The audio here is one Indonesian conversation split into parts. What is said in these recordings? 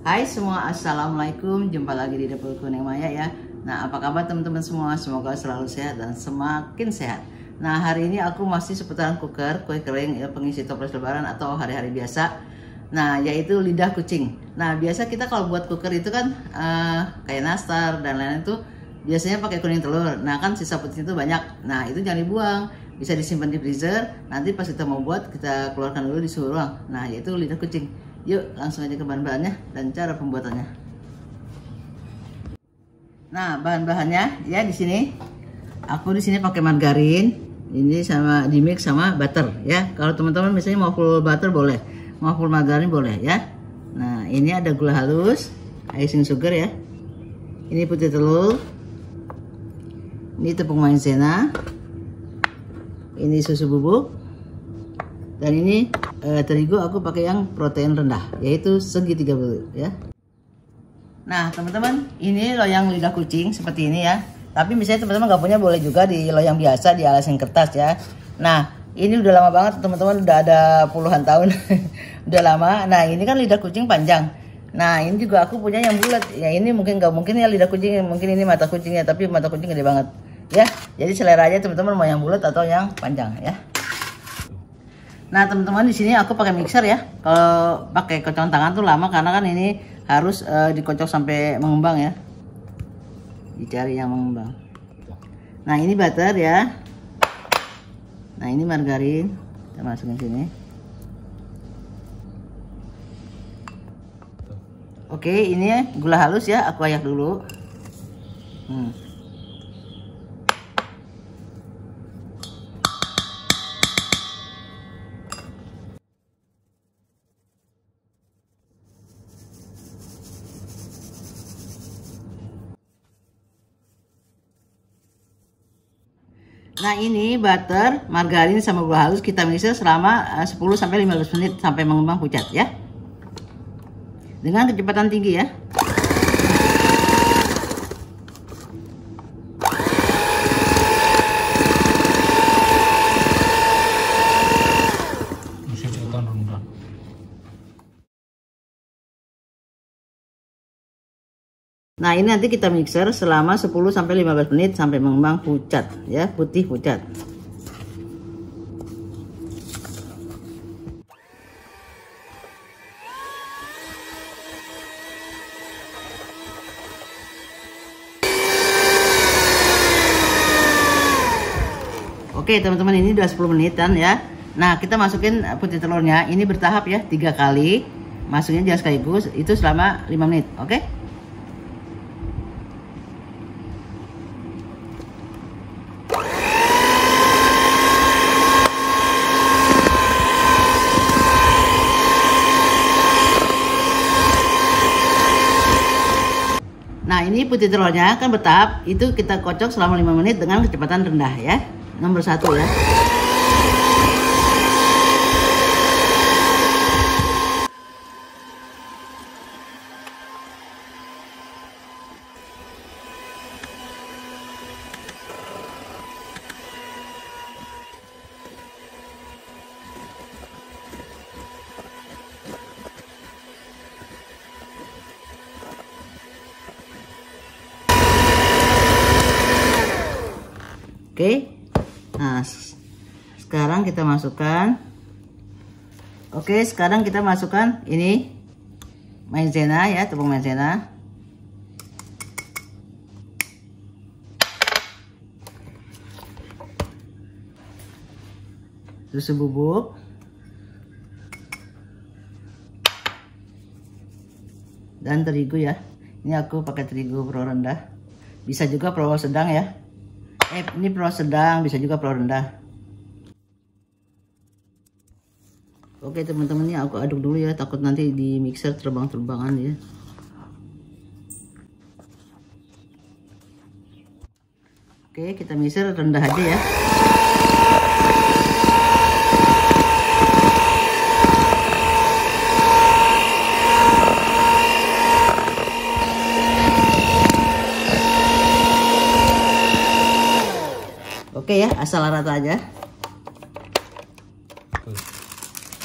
Hai semua, assalamualaikum. Jumpa lagi di Dapurku Neng Maya ya. Nah, apa kabar teman-teman semua? Semoga selalu sehat dan semakin sehat. Nah, hari ini aku masih seputaran cooker, kue kering ya, pengisi toples lebaran atau hari-hari biasa. Nah, yaitu lidah kucing. Nah, biasa kita kalau buat cooker itu kan kayak nastar dan lain-lain itu biasanya pakai kuning telur. Nah, kan sisa putih itu banyak. Nah, itu jangan dibuang. Bisa disimpan di freezer. Nanti pas kita mau buat, kita keluarkan dulu di suhu ruang. Nah, yaitu lidah kucing. Yuk, langsung aja ke bahan-bahannya dan cara pembuatannya. Nah, bahan-bahannya ya di sini. Aku di sini pakai margarin. Ini sama di mix sama butter ya. Kalau teman-teman misalnya mau full butter boleh, mau full margarin boleh ya. Nah, ini ada gula halus, icing sugar ya. Ini putih telur. Ini tepung maizena. Ini susu bubuk. Dan ini terigu aku pakai yang protein rendah, yaitu segi 30 ya. Nah teman-teman, ini loyang lidah kucing seperti ini ya. Tapi misalnya teman-teman nggak punya boleh juga di loyang biasa, di alasan kertas ya. Nah ini udah lama banget teman-teman, udah ada puluhan tahun, udah lama. Nah ini kan lidah kucing panjang. Nah ini juga aku punya yang bulat. Ya ini mungkin nggak mungkin ya lidah kucing, mungkin ini mata kucingnya, tapi mata kucing gede banget ya. Jadi selera aja teman-teman mau yang bulat atau yang panjang ya. Nah teman-teman, di sini aku pakai mixer ya. Kalau pakai kocok tangan tuh lama karena kan ini harus dikocok sampai mengembang ya. Dicari yang mengembang. Nah ini butter ya. Nah ini margarin. Kita masukin sini. Oke, ini gula halus ya. Aku ayak dulu. Nah ini butter, margarin sama gula halus kita mixer selama 10-15 menit sampai mengembang pucat ya. Dengan kecepatan tinggi ya. Nah ini nanti kita mixer selama 10-15 menit sampai mengembang pucat ya, putih pucat. Oke teman-teman, ini udah 10 menitan ya. Nah kita masukin putih telurnya, ini bertahap ya, 3 kali. Masuknya jangan sekaligus, itu selama 5 menit, oke? Nah ini putih telurnya kan bertahap, itu kita kocok selama 5 menit dengan kecepatan rendah ya. Nomor 1 ya. Oke. Nah, sekarang kita masukkan. Oke, sekarang kita masukkan ini maizena ya, tepung maizena. Susu bubuk. Dan terigu ya. Ini aku pakai terigu pro rendah. Bisa juga pro sedang ya. Ini pro sedang, bisa juga pro rendah. Oke teman-teman, ini aku aduk dulu ya, takut nanti di mixer terbang-terbangan ya. Oke, kita mixer rendah aja ya. Oke ya, asal rata aja.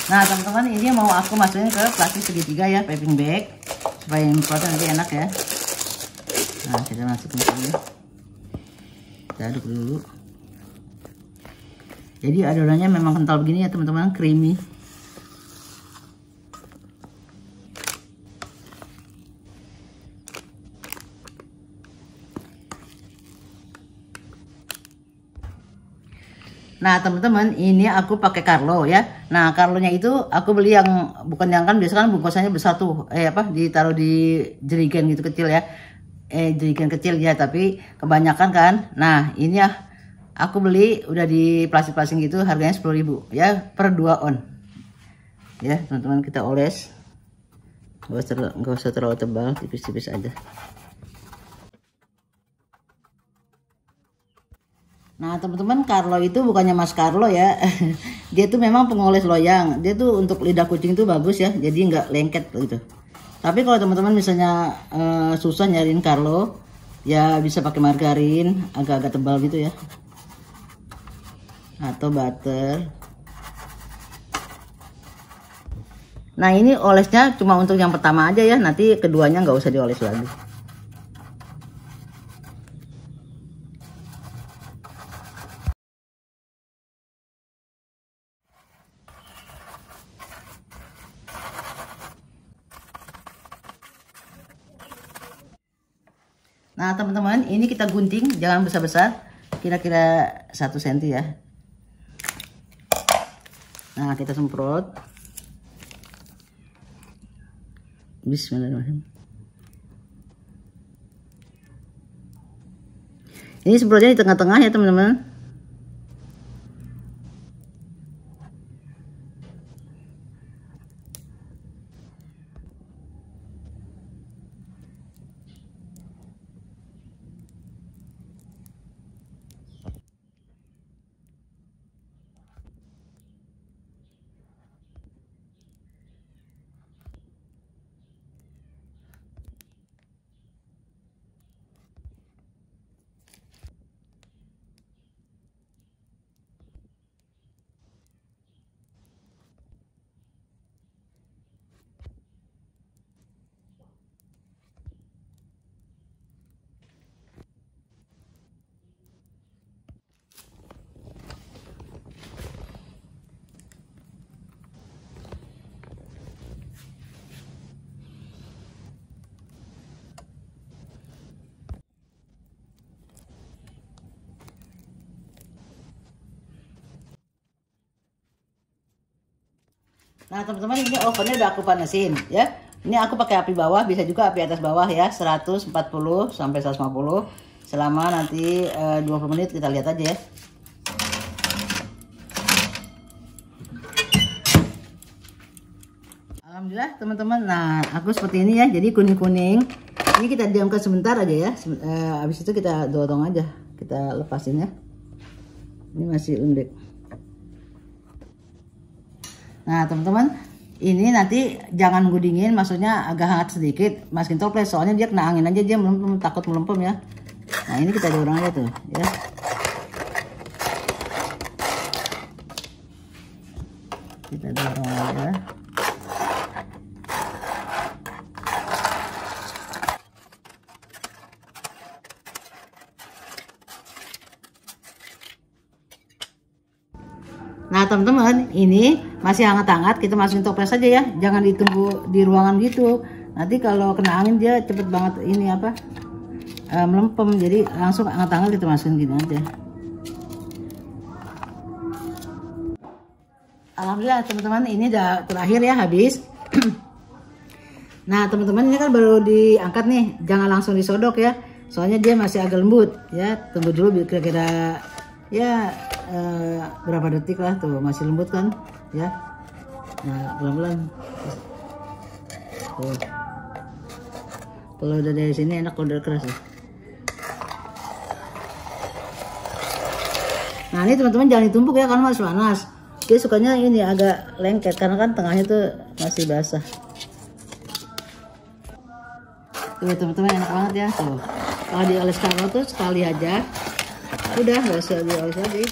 Nah teman-teman, ini mau aku masukin ke plastik segitiga ya, piping bag. supaya nyemprotnya nanti enak ya. Nah, kita masukin sini, kita aduk dulu. Jadi adonannya memang kental begini ya teman-teman, creamy. Nah teman-teman, ini aku pakai Carlo ya. Nah Carlonya itu aku beli yang bukan yang kan biasa kan bungkusannya besar tuh, ditaruh di jerigen gitu kecil ya, jerigen kecil ya. Tapi kebanyakan kan. Nah ini ya aku beli udah di plastik-plastik gitu, harganya 10.000 ya per 2 on. Ya teman-teman, kita oles, nggak usah terlalu tebal, tipis-tipis aja. Nah teman-teman, Carlo itu bukannya Mas Carlo ya. Dia tuh memang pengoles loyang. Dia tuh untuk lidah kucing tuh bagus ya, jadi nggak lengket gitu. Tapi kalau teman-teman misalnya susah nyariin Carlo, ya bisa pakai margarin agak-agak tebal gitu ya, atau butter. Nah ini olesnya cuma untuk yang pertama aja ya, nanti keduanya nggak usah dioles lagi. Nah teman-teman, ini kita gunting, jangan besar-besar, kira-kira 1 cm ya. Nah kita semprot. Bismillahirrahmanirrahim. Ini semprotnya di tengah-tengah ya teman-teman. Nah teman-teman, ini ovennya udah aku panasin ya. Ini aku pakai api bawah, bisa juga api atas bawah ya, 140 sampai 150 selama nanti 20 menit, kita lihat aja ya. Alhamdulillah teman-teman, nah aku seperti ini ya, jadi kuning-kuning. Ini kita diamkan sebentar aja ya, habis itu kita dorong aja, kita lepasin ya. Ini masih lembek. Nah teman-teman, ini nanti jangan gudingin, maksudnya agak hangat sedikit, masukin toples, soalnya dia kena angin aja, dia melempem, takut melempem ya. Nah ini kita dorong aja tuh ya. Kita dorong aja. Nah teman-teman, ini masih hangat-hangat, kita masukin toples aja ya, jangan ditunggu di ruangan gitu. Nanti kalau kena angin dia cepet banget ini melempem, jadi langsung hangat-hangat kita masukin gini aja. Alhamdulillah teman-teman, ini udah terakhir ya, habis. Nah teman-teman, ini kan baru diangkat nih, jangan langsung disodok ya, soalnya dia masih agak lembut ya. Tunggu dulu kira-kira ya berapa detik lah, tuh masih lembut kan ya. Nah pelan-pelan tuh. Kalau udah dari sini enak, kalau udah keras ya. Nah ini teman-teman jangan ditumpuk ya, karena masih panas. Dia sukanya ini agak lengket karena kan tengahnya tuh masih basah. Tuh teman-teman, enak banget ya tuh. Kalau dioles Carlo tuh sekali aja, udah nggak usah dioles lagi.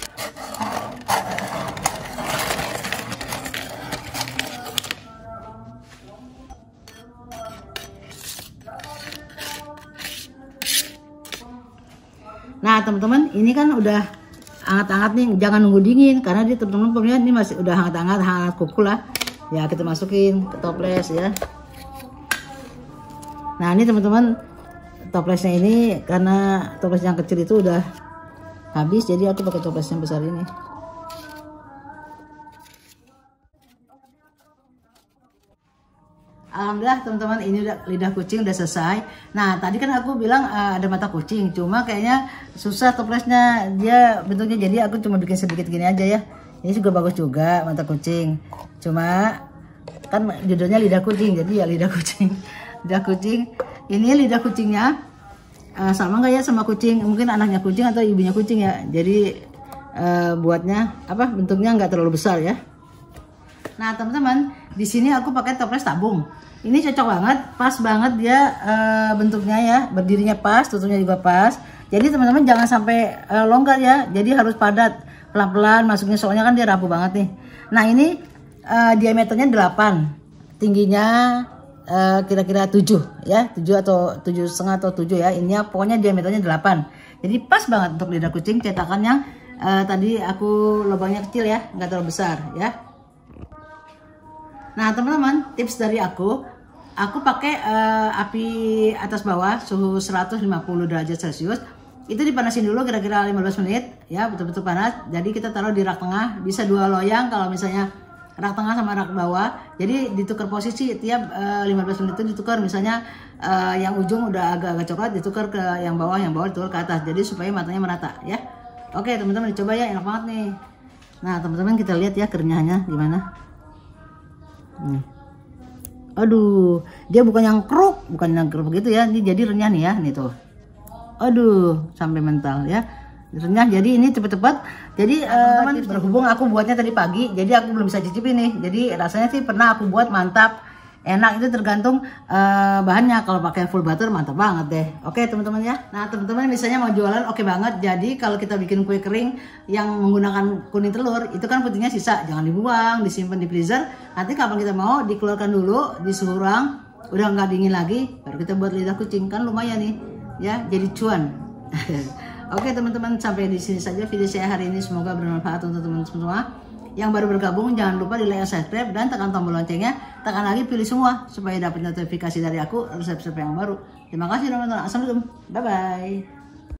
Nah teman-teman, ini kan udah hangat-hangat nih, jangan nunggu dingin karena dia teman-teman punya ini masih udah hangat-hangat, hangat kuku lah. Ya kita masukin ke toples ya. Nah ini teman-teman, toplesnya ini karena toples yang kecil itu udah habis, jadi aku pakai toples yang besar ini. Alhamdulillah teman-teman, ini udah lidah kucing udah selesai. Nah tadi kan aku bilang ada mata kucing, cuma kayaknya susah toplesnya, dia bentuknya, jadi aku cuma bikin sedikit gini aja ya. Ini juga bagus juga mata kucing, cuma kan judulnya lidah kucing, jadi ya lidah kucing. Lidah kucing, ini lidah kucingnya sama nggak ya sama kucing, mungkin anaknya kucing atau ibunya kucing ya. Jadi buatnya apa, bentuknya nggak terlalu besar ya. Nah teman-teman, di sini aku pakai toples tabung. Ini cocok banget, pas banget dia bentuknya ya, berdirinya pas, tutupnya juga pas. Jadi teman-teman jangan sampai longgar ya, jadi harus padat, pelan-pelan masuknya, soalnya kan dia rapuh banget nih. Nah ini diameternya 8, tingginya kira-kira 7 ya, 7 atau 7,5 atau 7 ya. Ini pokoknya diameternya 8. Jadi pas banget untuk lidah kucing. Cetakan yang tadi aku lubangnya kecil ya, nggak terlalu besar ya. Nah teman-teman, tips dari aku pakai api atas bawah suhu 150 derajat Celcius. Itu dipanasin dulu kira-kira 15 menit ya, betul-betul panas. Jadi kita taruh di rak tengah, bisa 2 loyang kalau misalnya rak tengah sama rak bawah. Jadi ditukar posisi tiap 15 menit itu ditukar, misalnya yang ujung udah agak-agak coklat ditukar ke yang bawah ditukar ke atas. Jadi supaya matanya merata ya. Oke teman-teman, dicoba ya, enak banget nih. Nah teman-teman, kita lihat ya kerenyahannya gimana. Aduh, dia bukan yang keruk begitu ya. Ini jadi renyah nih ya, nih tuh. Aduh, sampai mental ya. Renyah, jadi ini cepet-cepet. Jadi teman-teman, berhubung aku buatnya tadi pagi, jadi aku belum bisa cicipin nih. Jadi rasanya sih pernah aku buat, mantap. Enak, itu tergantung bahannya. Kalau pakai full butter mantap banget deh. Oke teman-teman ya. Nah teman-teman, misalnya mau jualan, oke banget. Jadi kalau kita bikin kue kering yang menggunakan kuning telur, itu kan putihnya sisa, jangan dibuang, disimpan di freezer. Nanti kapan kita mau, dikeluarkan dulu di suhu ruang, udah nggak dingin lagi, baru kita buat lidah kucing. Kan lumayan nih ya, jadi cuan. Oke teman-teman, sampai di sini saja video saya hari ini. Semoga bermanfaat untuk teman-teman semua. Yang baru bergabung jangan lupa di like, subscribe, dan tekan tombol loncengnya. Tekan lagi, pilih semua supaya dapat notifikasi dari aku resep-resep yang baru. Terima kasih teman-teman. Assalamualaikum. Bye bye.